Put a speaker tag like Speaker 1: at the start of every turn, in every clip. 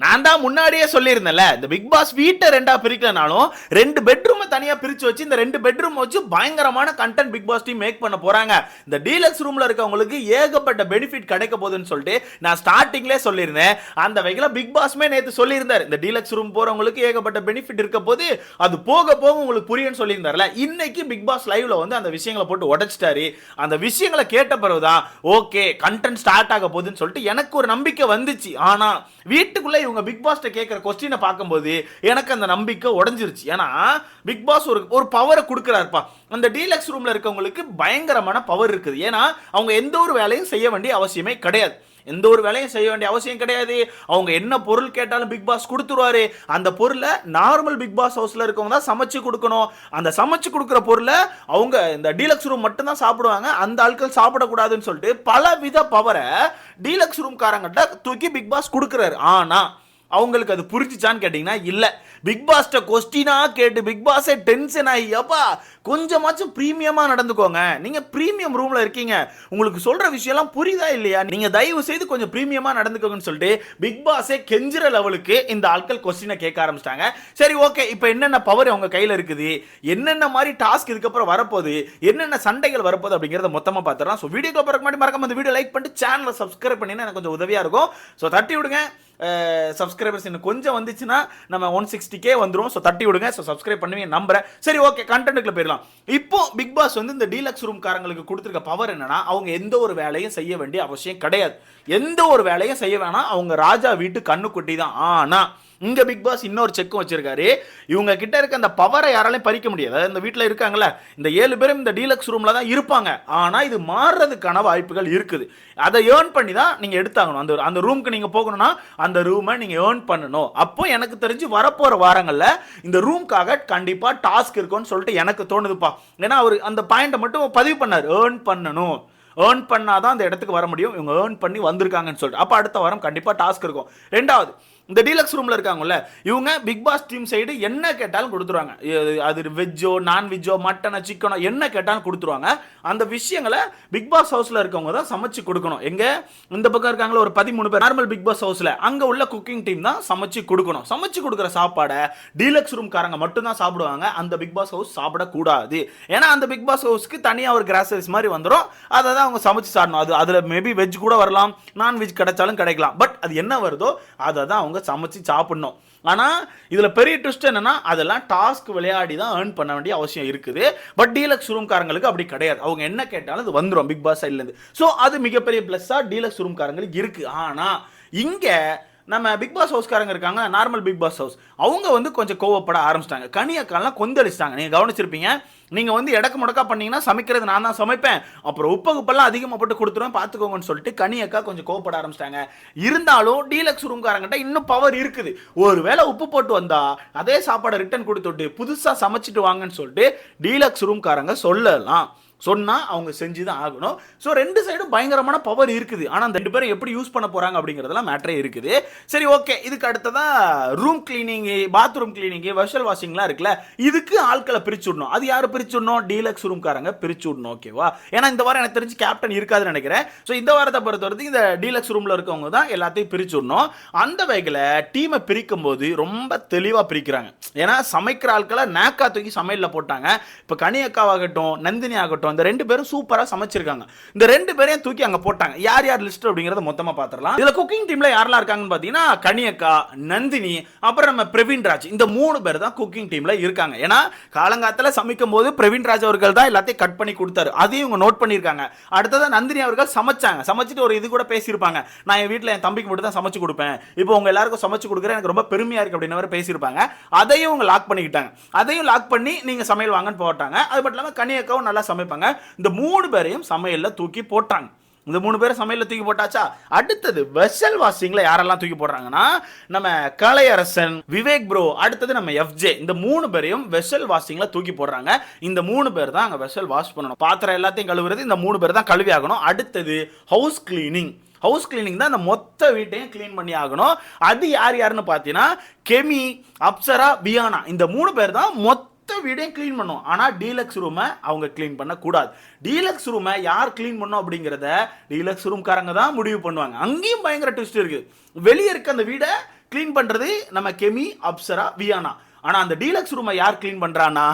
Speaker 1: நான் தான் முன்னாடியே சொல்லியிருந்தேன்ல, இந்த பிக் பாஸ் வீட்டை ரெண்டா பிரிக்கலனாலும் 2 பெட்ரூமை தனியா பிரிச்சு வச்சு இந்த 2 பெட்ரூம் வச்சு பயங்கரமான content Bigg Boss team make பண்ண போறாங்க. இந்த டீலக்ஸ் ரூம்ல இருக்கவங்களுக்கு ஏகப்பட்ட பெனிஃபிட் கிடைக்க போகுதுன்னு சொல்லிட்டு நான் ஸ்டார்டிங்லேயே சொல்லியிருந்தேன். அந்த வகையில் பிக் பாஸ்மே நேற்று சொல்லியிருந்தார், இந்த டீலக்ஸ் ரூம் போறவங்களுக்கு ஏகப்பட்ட பெனிஃபிட் இருக்க போது அது போக போக உங்களுக்கு புரியும்னு சொல்லியிருந்தார்ல. இன்னைக்கு பிக் பாஸ் லைவ்ல வந்து அந்த விஷயங்களை போட்டு உடைச்சிட்டாரு. அந்த விஷயங்களை கேட்ட பிறகுதான் ஓகே கண்டென்ட் ஸ்டார்ட் ஆக போகுதுன்னு சொல்லிட்டு எனக்கு ஒரு நம்பிக்கை வந்துச்சு. ஆனா வீட்டுக்குள்ள இவங்க பிக் பாஸ் கேட்கிற கொஸ்டினை பார்க்கும்போது எனக்கு அந்த நம்பிக்கை உடைஞ்சிருச்சு. ஏன்னா பிக் பாஸ் ஒரு பவரை கொடுக்குறாருப்பா. அந்த டீலக்ஸ் ரூம்ல இருக்கவங்களுக்கு பயங்கரமான பவர் இருக்குது. ஏன்னா அவங்க எந்த ஒரு வேலையும் செய்ய வேண்டிய அவசியமே கிடையாது. எந்த ஒரு வேலையும் செய்ய வேண்டிய அவசியம் கிடையாது. அவங்க என்ன பொருள் கேட்டாலும் பிக் பாஸ் கொடுத்துருவாரு. அந்த பொருளை நார்மல் பிக் பாஸ் ஹவுஸ்ல இருக்கவங்க தான் சமைச்சு கொடுக்கணும். அந்த சமைச்சு கொடுக்குற பொருளை அவங்க இந்த டீலக்ஸ் ரூம் மட்டும் தான் சாப்பிடுவாங்க. அந்த ஆட்கள் சாப்பிடக்கூடாதுன்னு சொல்லிட்டு பலவித பவரை டீலக்ஸ் ரூம் காரங்கிட்ட தூக்கி பிக் பாஸ் கொடுக்குறாரு. ஆனா அவங்களுக்கு அது புரிஞ்சிச்சான்னு கேட்டீங்கன்னா இல்ல. பிக் பாஸ்ட கொஸ்டினா கேட்டு பிக் பாஸே டென்ஷன் ஆகி அப்பா கொஞ்சமாச்சும் பிரீமியமா நடந்துக்கோங்க, நீங்க பிரீமியம் ரூம்ல இருக்கீங்க, உங்களுக்கு சொல்ற விஷயம்லாம் புரியுதா இல்லையா, நீங்க தயவு செய்து கொஞ்சம் பிரீமியமா நடந்துக்கோங்கன்னு சொல்லிட்டு பிக் பாஸே கெஞ்சுற லெவலுக்கு இந்த ஆட்கள் கொஸ்டினை கேட்க ஆரம்பிச்சிட்டாங்க. சரி ஓகே, இப்போ என்னென்ன பவர் அவங்க கையில் இருக்குது, என்னென்ன மாதிரி டாஸ்க் இதுக்கப்புறம் வரப்போகுது, என்னென்ன சண்டைகள் வரப்போகுது அப்படிங்கிறத மொத்தமாக பார்த்துடலாம். ஸோ வீடியோக்கு அப்புறம் முன்னாடி மறக்காம இந்த வீடியோ லைக் பண்ணிட்டு சேனலை சப்ஸ்கிரைப் பண்ணினா எனக்கு கொஞ்சம் உதவியாக இருக்கும். ஸோ தட்டி விடுங்க. சப்ஸ்கிரைபர்ஸ் இன்னும் கொஞ்சம் வந்துச்சுன்னா நம்ம 160K வந்துடும். ஸோ தட்டி விடுங்க. ஸோ சப்ஸ்கிரைப் பண்ணுவீங்க நம்புறேன். சரி ஓகே, கண்டென்ட்டுக்குள்ள போயிடலாம். இப்போ பிக் பாஸ் வந்து இந்த டீலக்ஸ் ரூம் காரங்களுக்கு கொடுத்துருக்க பவர் என்னன்னா, அவங்க எந்த ஒரு வேலையும் செய்ய வேண்டிய அவசியம் கிடையாது. எந்த ஒரு வேலையும் செய்ய வேணாம். அவங்க ராஜா வீட்டு கண்ணுக்குட்டி தான். ஆனா இங்க பிக் பாஸ் இன்னொரு செக்கும் வச்சிருக்காரு. இவங்க கிட்ட இருக்க அந்த பவரை யாராலையும் பறிக்க முடியாது. இந்த வீட்டில் இருக்காங்கல்ல, இந்த 7 பேரும் இந்த டீலக்ஸ் ரூம்ல தான் இருப்பாங்க. ஆனா இது மாறுறதுக்கான வாய்ப்புகள் இருக்குது. அதை ஏர்ன் பண்ணி தான் நீங்க எடுத்தாகணும். அந்த ரூமுக்கு நீங்க போகணும்னா அந்த ரூமை நீங்க ஏர்ன் பண்ணணும். அப்போ எனக்கு தெரிஞ்சு வரப்போற வாரங்கள்ல இந்த ரூம்காக கண்டிப்பா டாஸ்க் இருக்கும்னு சொல்லிட்டு எனக்கு தோணுதுப்பா. ஏன்னா அவர் அந்த பாயிண்டை மட்டும் பதிவு பண்ணார், ஏர்ன் பண்ணணும், ஏர்ன் பண்ணாதான் அந்த இடத்துக்கு வர முடியும். இவங்க ஏர்ன் பண்ணி வந்திருக்காங்கன்னு சொல்லிட்டு அப்போ அடுத்த வாரம் கண்டிப்பா டாஸ்க் இருக்கும். ரெண்டாவது, இந்த டீலக்ஸ் ரூம்ல இருக்காங்கல்ல, இவங்க பிக் பாஸ் டீம் சைடு என்ன கேட்டாலும் கொடுத்துருவாங்க. அது வெஜ்ஜோ நான்வெஜ்ஜோ மட்டனோ சிக்கனோ என்ன கேட்டாலும் கொடுத்துருவாங்க. அந்த விஷயங்களை பிக் பாஸ் ஹவுஸ்ல இருக்கவங்க தான் சமைச்சு கொடுக்கணும். எங்க இந்த பக்கம் இருக்காங்களா ஒரு 13 பேர் நார்மல் பிக் பாஸ் ஹவுஸ்ல, அங்க உள்ள குக்கிங் டீம் தான் சமைச்சு கொடுக்கணும். சமைச்சு கொடுக்குற சாப்பாடை டீலக்ஸ் ரூம் காரங்க மட்டும் தான் சாப்பிடுவாங்க. அந்த பிக் பாஸ் ஹவுஸ் சாப்பிடக்கூடாது. ஏன்னா அந்த பிக் பாஸ் ஹவுஸ்க்கு தனியாக ஒரு கிராசரிஸ் மாதிரி வந்துடும். அதை தான் அவங்க சமைச்சு சாப்பிடணும். அதுல மேபி வெஜ் கூட வரலாம், நான்வெஜ் கிடைச்சாலும் கிடைக்கலாம். பட் அது என்ன வருதோ அதை தான் அவங்க சமைச்சு சாப்பிடணும். ஆனா இதுல பெரிய ட்விஸ்ட் என்னன்னா, அதெல்லாம் டாஸ்க் விளையாடி தான் ஏர்ன் பண்ண வேண்டிய அவசியம் இருக்குது. பட் டீலக்ஸ் ரூம் காரங்களுக்கு அப்படி கிடையாது. அவங்க என்ன கேட்டாலும் அது வந்துடும் பிக் பாஸ் சைட்ல இருந்து. ஸோ அது மிகப்பெரிய பிளஸ்ஸா டீலக்ஸ் ரூம் காரங்களுக்கு இருக்கு. ஆனா இங்க நம்ம பிக் பாஸ் ஹவுஸ்காரங்க இருக்காங்க, நார்மல் பிக் பாஸ் ஹவுஸ், அவங்க வந்து கொஞ்சம் கோவப்பட ஆரம்பிச்சிட்டாங்க. கனியக்காலாம் கொந்தளிச்சிட்டாங்க. நீங்க கவனிச்சிருப்பீங்க. நீங்க வந்து எடக்கு முடக்கா பண்ணீங்கன்னா சமைக்கிறது நான் தான் சமைப்பேன், அப்புறம் உப்பெல்லாம் அதிகமாக போட்டு கொடுத்துருவேன் பார்த்துக்கோங்கன்னு சொல்லிட்டு கனியக்கா கொஞ்சம் கோவப்பட ஆரம்பிச்சிட்டாங்க. இருந்தாலும் டீலக்ஸ் ரூம் காரங்கிட்ட இன்னும் பவர் இருக்குது. ஒருவேளை உப்பு போட்டு வந்தா அதே சாப்பாடை ரிட்டர்ன் கொடுத்துட்டு புதுசா சமைச்சிட்டு வாங்கன்னு சொல்லிட்டு டீலக்ஸ் ரூம் காரங்க சொல்லலாம். சொன்னா அவங்க செஞ்சுதான் ஆகணும். ஸோ 2 சைடும் பயங்கரமான பவர் இருக்குது. ஆனால் அந்த 2 பேரும் எப்படி யூஸ் பண்ண போறாங்க அப்படிங்கிறதெல்லாம் மேட்டரே இருக்குது. சரி ஓகே, இதுக்கு அடுத்ததா room cleaning, bathroom cleaning, vessel வாஷிங்லாம் இருக்குல்ல, இதுக்கு ஆட்களை பிரிச்சு விடணும். அது யாரு பிரிச்சு விடணும்? டீலக்ஸ் ரூம் காரங்க பிரிச்சு விடணும். ஓகேவா? ஏன்னா இந்த வாரம் எனக்கு தெரிஞ்சு கேப்டன் இருக்காதுன்னு நினைக்கிறேன். ஸோ இந்த வாரத்தை பொறுத்தவரைக்கும் இந்த டீலக்ஸ் ரூம்ல இருக்கவங்க தான் எல்லாத்தையும் பிரிச்சு விடணும். அந்த வகையில் டீமை பிரிக்கும் போது ரொம்ப தெளிவாக பிரிக்கிறாங்க. ஏன்னா சமைக்கிற ஆட்களை நேக்கா தூக்கி சமையலில் போட்டாங்க. இப்போ கனி அக்காவாகட்டும் நந்தினி ஆகட்டும், இந்த 2 பேரும் சூப்பரா சமைச்சிருக்காங்க. இந்த 2 பேரையும் தூக்கி அங்க போட்டாங்க. யார் யார் லிஸ்ட் அப்படிங்கறத மொத்தமா பாத்துறலாம். இதுல குக்கிங் டீம்ல யாரெல்லாம் இருக்காங்கன்னு பாத்தீங்கன்னா கனியக்கா, நந்தினி, அப்புறம் நம்ம பிரவீன் ராஜ், இந்த 3 பேர் தான் குக்கிங் டீம்ல இருக்காங்க. ஏன்னா காலங்காலத்துல சமைக்கும் போது பிரவீன் ராஜ் அவர்கள் தான் எல்லாத்தையும் கட் பண்ணி கொடுத்தாரு. அதையும் இவங்க நோட் பண்ணிருக்காங்க. அடுத்ததான் நந்தினி அவர்கள் சமைச்சாங்க. சமைச்சிட்டு ஒரு இது கூட பேசியிருப்பாங்க, நான் என் வீட்டுல என் தம்பிக்கு மட்டும் தான் சமைச்சு கொடுப்பேன், இப்போ உங்க எல்லாருக்கும் சமைச்சு கொடுக்குறேன், எனக்கு ரொம்ப பெருமையா இருக்கு அப்படின்னு பேசியிருப்பாங்க. அதையும் இவங்க லாக் பண்ணிக்கிட்டாங்க. அதையும் லாக் பண்ணி நீங்க சமையல் வாங்கன்னு போட்டாங்க. அது மட்டும் இல்லாம கனியக்காவும் நல்லா சமைப்பாங்க. இந்த 3 பேரையும் சமையல்ல தூக்கி போட்டாங்க. இந்த 3 பேரை சமையல்ல தூக்கி போட்டாச்சா? அடுத்தது வெஷல் வாஷிங்ல யாரெல்லாம் தூக்கி போடுறாங்கன்னா, நம்ம கலையரசன், விவேக் ப்ரோ, அடுத்தது நம்ம எஃப்ஜே, இந்த 3 பேரையும் வெஷல் வாஷிங்ல தூக்கி போடுறாங்க. இந்த 3 பேர் தான் அங்க வெஷல் வாஷ் பண்ணணும். பாத்திரம் எல்லாத்தையும் கழுவுறது இந்த 3 பேர் தான் கழுவி ஆகணும். அடுத்தது ஹவுஸ் கிளீனிங். ஹவுஸ் கிளீனிங் தான் அந்த மொத்த வீட்டையும் கிளீன் பண்ணி ஆகணும். அது யார் யாருன்னு பார்த்தீங்கன்னா கெமி, அப்சரா, பியானா, இந்த 3 பேர் தான் மொத்த வீடையும் கிளீன் பண்ணும். ஆனா டீலக்ஸ் ரூமை அவங்க கிளீன் பண்ண கூடாது. டீலக்ஸ் ரூமை யார் கிளீன் பண்ணும் அப்படிங்கறத டீலக்ஸ் ரூம் காரங்க தான் முடிவு பண்ணுவாங்க. அங்கேயும் பயங்கர ட்விஸ்ட் இருக்கு. வெளியே இருக்க அந்த வீடை க்ளீன் பண்றது நம்ம கெமி, அப்சரா, வியானா. ஆனா அந்த டீலக்ஸ் ரூமை யார் க்ளீன் பண்றானா,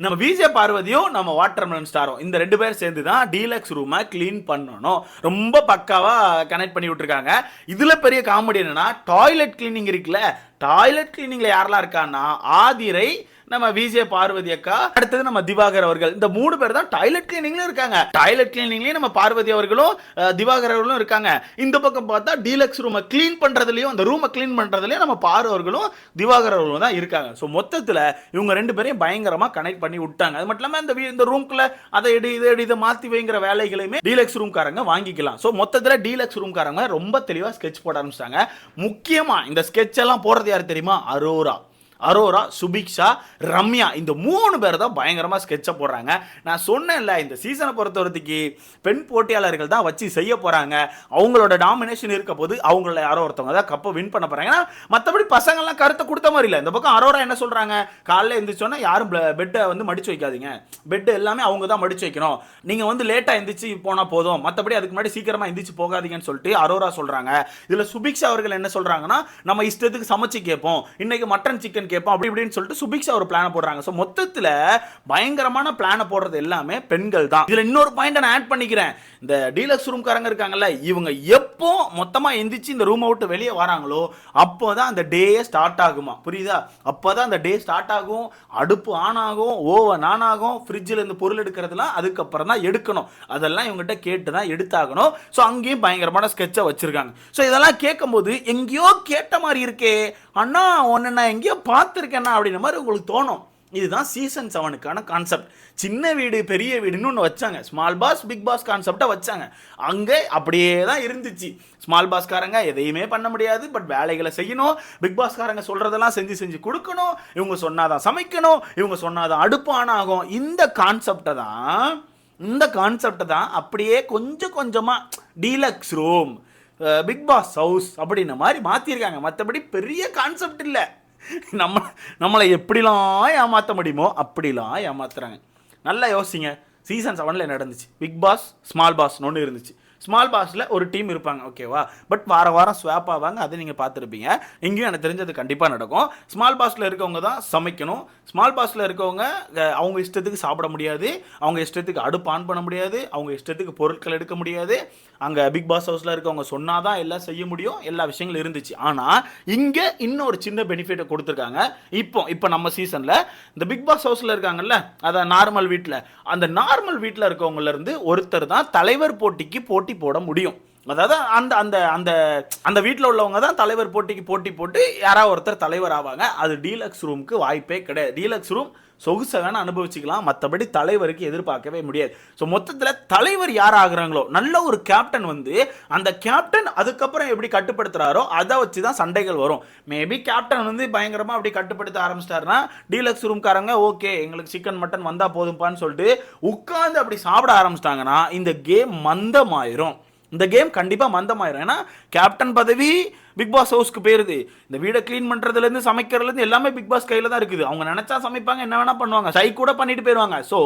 Speaker 1: நம்ம விஜே பார்வதியும் நம்ம வாட்டர்மெலன் ஸ்டாரும் இந்த 2 பேர் சேர்ந்து தான் டீலக்ஸ் ரூமை க்ளீன் பண்ணணும். ரொம்ப பக்காவா கனெக்ட் பண்ணி விட்டுருக்காங்க. இதுல பெரிய காமெடி என்னன்னா, டாய்லெட் கிளீனிங் இருக்குல்ல, டாய்லெட் கிளீனிங்ல யாரெல்லாம் இருக்கான்னா, ஆதிரை, நம்ம விஜே பார்வதி அக்கா, அடுத்தது நம்ம திவாகர் அவர்கள். இந்த 3 பேர் தான் டாய்லெட் கிளீனிங்ல இருக்காங்க. டாய்லெட் கிளீனிங்லயும் நம்ம பார்வதி அவர்களும் திவாகர் அவர்களும் இருக்காங்க. இந்த பக்கம் பார்த்தா டீலக்ஸ் ரூமை க்ளீன் பண்றதுலயும், அந்த ரூமை க்ளீன் பண்றதுலயும் நம்ம பாரு அவர்களும் திவாகர் அவர்களும் தான் இருக்காங்க. ஸோ மொத்தத்தில் இவங்க 2 பேரையும் பயங்கரமா கனெக்ட் பண்ணி விட்டாங்க. அது மட்டும் இல்லாமல் இந்த ரூம்குள்ள அதை எடு இதை மாத்தி வைங்கிற வேலைகளையுமே டீலக்ஸ் ரூம்காரங்க வாங்கிக்கலாம். ஸோ மொத்தத்தில் டீலக்ஸ் ரூம்காரங்க ரொம்ப தெளிவா ஸ்கெட்ச் போட ஆரம்பிச்சிட்டாங்க. முக்கியமா இந்த ஸ்கெட்ச் எல்லாம் போறது யாரு தெரியுமா? அரோரா, சுபிக்ஷா, ரம்யா, இந்த 3 பேர் தான் பயங்கரமாக ஸ்கெட்சை போடுறாங்க. நான் சொன்னேன்ல, இந்த சீசனை பொறுத்தவரைக்கு பெண் போட்டியாளர்கள் தான் வச்சு செய்ய போகிறாங்க. அவங்களோட டாமினேஷன் இருக்க போது அவங்கள யாரோ ஒருத்தவங்க தான் கப்பை வின் பண்ண போகிறாங்க. ஏன்னா மற்றபடி பசங்கள்லாம் கருத்தை கொடுத்த மாதிரி இல்லை. இந்த பக்கம் அரோரா என்ன சொல்கிறாங்க, காலையில் எழுந்திரிச்சோன்னா யாரும் பெட்டை வந்து மடிச்சு வைக்காதீங்க, பெட்டு எல்லாமே அவங்க தான் மடிச்சு வைக்கணும், நீங்கள் வந்து லேட்டாக எந்திரிச்சு போனால் போதும், மற்றபடி அதுக்கு முன்னாடி சீக்கிரமாக எந்திரிச்சு போகாதீங்கன்னு சொல்லிட்டு அரோரா சொல்கிறாங்க. இதில் சுபிக்ஷா அவர்கள் என்ன சொல்கிறாங்கன்னா, நம்ம இஷ்டத்துக்கு சமைச்சு கேட்போம், இன்னைக்கு மட்டன் சிக்கன் கேட்போம் அப்படி இப்படின்னு சொல்லிட்டு சுபிக்ஷா ஒரு பிளான் போடுறாங்க. சோ மொத்தத்துல பயங்கரமான பிளான் போடுறது எல்லாமே பெண்கள் தான். இதுல இன்னொரு பாயிண்ட் நான் ஆட் பண்ணிக்கிறேன். இந்த டீலக்ஸ் ரூம் காரங்க இருக்காங்கல்ல, இவங்க எப்போ மொத்தமா எந்திரிச்சு இந்த ரூம் விட்டு வெளியே வராங்களோ அப்போதான் அந்த டே ஸ்டார்ட் ஆகுமா, புரியுதா? அப்போதான் அந்த டே ஸ்டார்ட் ஆகும், அடுப்பு ஆன் ஆகும், ஓவன் ஆன் ஆகும், ஃப்ரிட்ஜில் இருந்து பொருள் எடுக்கிறதுலாம் அதுக்கப்புறம் தான் எடுக்கணும். அதெல்லாம் இவங்ககிட்ட கேட்டு தான் எடுத்தாகணும். ஸோ அங்கேயும் பயங்கரமான ஸ்கெட்சை வச்சிருக்காங்க. ஸோ இதெல்லாம் கேட்கும்போது எங்கேயோ கேட்ட மாதிரி இருக்கே அண்ணா, ஒன்று நான் எங்கேயோ பார்த்துருக்கேன்னா அப்படின்ற மாதிரி உங்களுக்கு தோணும். இதுதான் சீசன் 7க்கான கான்செப்ட். சின்ன வீடு பெரிய வீடுன்னு ஒன்று வச்சாங்க. ஸ்மால் பாஸ் பிக் பாஸ் கான்செப்டை வச்சாங்க. அங்கே அப்படியே தான் இருந்துச்சு. ஸ்மால் பாஸ்காரங்க எதையுமே பண்ண முடியாது, பட் வேலைகளை செய்யணும். பிக் பாஸ்காரங்க சொல்றதெல்லாம் செஞ்சு கொடுக்கணும். இவங்க சொன்னாதான் சமைக்கணும், இவங்க சொன்னாதான் அடுப்பு ஆன் ஆகும். இந்த கான்செப்டை தான் அப்படியே கொஞ்சம் கொஞ்சமாக deluxe room, Bigg Boss house அப்படின்ன மாதிரி மாற்றிருக்காங்க. மற்றபடி பெரிய கான்செப்ட் இல்லை. நம்மளை எப்படிலாம் ஏமாற்ற முடியுமோ அப்படிலாம் ஏமாத்துறாங்க. நல்லா யோசிங்க. சீசன் 7ல் என்ன நடந்துச்சு? பிக் பாஸ் ஸ்மால் பாஸ்னு ஒன்று இருந்துச்சு. ஸ்மால் பாஸில் ஒரு டீம் இருப்பாங்க, ஓகேவா? பட் வாரம் ஸ்வாப் ஆவாங்க, அதை நீங்கள் பார்த்துருப்பீங்க. இங்கேயும் எனக்கு தெரிஞ்சது கண்டிப்பாக நடக்கும். ஸ்மால் பாஸில் இருக்கவங்க தான் சமைக்கணும். ஸ்மால் பாஸில் இருக்கவங்க அவங்க இஷ்டத்துக்கு சாப்பிட முடியாது, அவங்க இஷ்டத்துக்கு அடுப்பு ஆன் பண்ண முடியாது, அவங்க இஷ்டத்துக்கு பொருட்கள் எடுக்க முடியாது. அங்கே பிக் பாஸ் ஹவுஸில் இருக்கவங்க சொன்னாதான் எல்லாம் செய்ய முடியும். எல்லா விஷயங்களும் இருந்துச்சு. ஆனால் இங்கே இன்னொரு சின்ன பெனிஃபிட்டை கொடுத்துருக்காங்க. இப்போ நம்ம சீசனில் இந்த பிக் பாஸ் ஹவுஸில் இருக்காங்கல்ல, அதான் நார்மல் வீட்டில், அந்த நார்மல் வீட்டில் இருக்கவங்கலேருந்து ஒருத்தர் தான் தலைவர் போட்டிக்கு போட்டி போட முடியும். அதாவது அந்த அந்த அந்த அந்த வீட்டில் உள்ளவங்க தான் தலைவர் போட்டிக்கு போட்டி போட்டு யாராவது ஒருத்தர் தலைவர் ஆவாங்க. அது டீலக்ஸ் ரூமுக்கு வாய்ப்பே கிடையாது. டீலக்ஸ் ரூம் சொகுசை வேணா அனுபவிச்சுக்கலாம், மற்றபடி தலைவருக்கு எதிர்பார்க்கவே முடியாது. ஸோ மொத்தத்தில் தலைவர் யார் ஆகுறாங்களோ, நல்ல ஒரு கேப்டன் வந்து அந்த கேப்டன் அதுக்கப்புறம் எப்படி கட்டுப்படுத்துறாரோ அதை வச்சு தான் சண்டைகள் வரும். மேபி கேப்டன் வந்து பயங்கரமாக அப்படி கட்டுப்படுத்த ஆரம்பிச்சிட்டாருன்னா டீலக்ஸ் ரூம்காரங்க ஓகே எங்களுக்கு சிக்கன் மட்டன் வந்தால் போதும்ப்பான்னு சொல்லிட்டு உட்காந்து அப்படி சாப்பிட ஆரம்பிச்சிட்டாங்கன்னா இந்த கேம் மந்தமாயிரும். இந்த கேம் கண்டிப்பாக மந்தமாயிரும். ஏன்னா கேப்டன் பதவி பிக் பாஸ் ஹவுஸ்க்கு போயிருது. இந்த வீடை க்ளீன் பண்ணுறதுலேருந்து சமைக்கிறதுலேருந்து எல்லாமே பிக் பாஸ் கையில் தான் இருக்குது. அவங்க நினச்சா சமைப்பாங்க, என்ன வேணால் பண்ணுவாங்க, சை கூட பண்ணிட்டு போயிடுவாங்க. ஸோ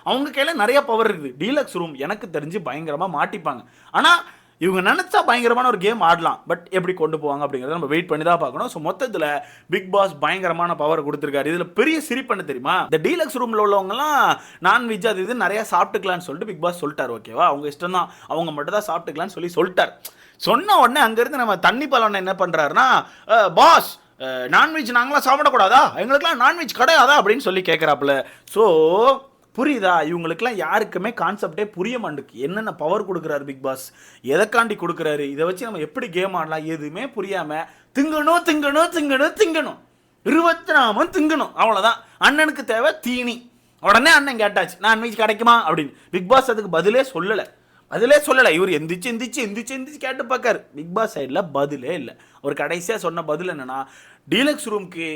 Speaker 1: அவங்க கையில் நிறைய பவர் இருக்குது. டீலக்ஸ் ரூம் எனக்கு தெரிஞ்சு பயங்கரமாக மாட்டிப்பாங்க. ஆனால் இவங்க நினச்சா பயங்கரமான ஒரு கேம் ஆடலாம். பட் எப்படி கொண்டு போவாங்க அப்படிங்கிறத நம்ம வெயிட் பண்ணி தான் பார்க்கணும். ஸோ மொத்தத்தில் பிக் பாஸ் பயங்கரமான பவர் கொடுத்துருக்காரு. இதில் பெரிய சிரிப்பு தெரியுமா, இந்த டீலக்ஸ் ரூமில் உள்ளவங்கலாம் நான்வெஜ் அது இது நிறையா சாப்பிட்டுக்கலான்னு சொல்லிட்டு பிக் பாஸ் சொல்லிட்டார். ஓகேவா, அவங்க இஷ்டம் தான், அவங்க மட்டும் தான் சாப்பிட்டுக்கலான்னு சொல்லிட்டார். சொன்ன உடனே அங்கேருந்து நம்ம தண்ணி பழம் என்ன பண்ணுறாருன்னா, பாஸ் நான்வெஜ் நாங்களாம் சாப்பிடக்கூடாதா, எங்களுக்குலாம் நான்வெஜ் கிடையாதா அப்படின்னு சொல்லி கேட்குறாப்புல. ஸோ புரியுதா, இவங்களுக்குலாம் யாருக்குமே கான்செப்டே புரிய மாட்டுக்கு. என்னென்ன பவர் கொடுக்குறாரு பிக் பாஸ், எதைக்காண்டி கொடுக்குறாரு, இதை வச்சு நம்ம எப்படி கேம் ஆடலாம், எதுவுமே புரியாமல் திங்கணும் 24 திங்கணும், அவ்வளோதான். அண்ணனுக்கு தேவை தீனி. உடனே அண்ணன் கேட்டாச்சு நான்வெஜ் கிடைக்குமா அப்படின்னு. பிக் பாஸ் அதுக்கு பதிலே சொல்லலை. இவர் எந்திரிச்சு கேட்டு பார்க்காரு. பிக் பாஸ் சைடில் பதிலே இல்லை. ஒரு கடைசியாக சொன்ன பதில் என்னன்னா, டீலக்ஸ் ரூமுக்கு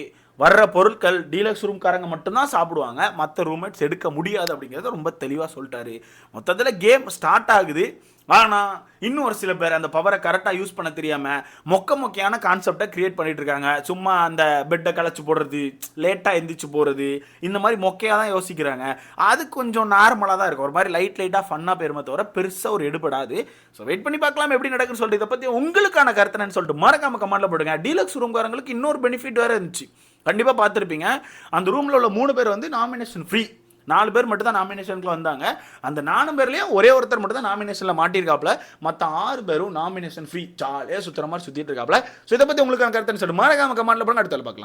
Speaker 1: வர்ற பொருட்கள் டீலக்ஸ் ரூம்காரங்க மட்டும்தான் சாப்பிடுவாங்க, மற்ற ரூம்மேட்ஸ் எடுக்க முடியாது அப்படிங்கிறத ரொம்ப தெளிவாக சொல்லிட்டாரு. மொத்தத்தில் கேம் ஸ்டார்ட் ஆகுது. ஆனா இன்னும் ஒரு சில பேர் அந்த பவரை கரெக்டாக யூஸ் பண்ண தெரியாம மொக்கையான கான்செப்டை கிரியேட் பண்ணிட்டு இருக்காங்க. சும்மா அந்த பெட்டை களைச்சு போடுறது, லேட்டாக எந்திரிச்சு போறது, இந்த மாதிரி மொக்கையாக தான் யோசிக்கிறாங்க. அது கொஞ்சம் நார்மலாக தான் இருக்கும், ஒரு மாதிரி லைட்டாக ஃபன்னாக போயிருமே தவிர பெருசாக ஒரு எடுபடாது. ஸோ வெயிட் பண்ணி பார்க்கலாம் எப்படி நடக்குன்னு சொல்லிட்டு. இதை பற்றி உங்களுக்கான கருத்துன்னு சொல்லிட்டு மறக்காம கமெண்ட்ல போடுங்க. டீலக்ஸ் ரூம்காரங்களுக்கு இன்னொரு பெனிஃபிட் வேற இருந்துச்சு, கண்டிப்பாக பார்த்துருப்பீங்க. அந்த ரூமில் உள்ள 3 பேர் வந்து நாமினேஷன் ஃப்ரீ. 4 பேர் மட்டும் தான் நாமினேஷனுக்கு வந்தாங்க. அந்த 4 பேர்லேயும் ஒரே ஒருத்தர் மட்டும் தான் நாமினேஷனில் மாட்டியிருக்காப்ல. மற்ற 6 பேரும் நாமினேஷன் ஃப்ரீ, ஜாலியாக சுற்றுற மாதிரி சுற்றிட்டு இருக்காப்ல. ஸோ இதை பற்றி உங்களுக்கு கருத்துன்னு சொல்லிட்டு மறக்காம கமெண்ட்ல போடுங்க. அடுத்த பார்க்கலாம்.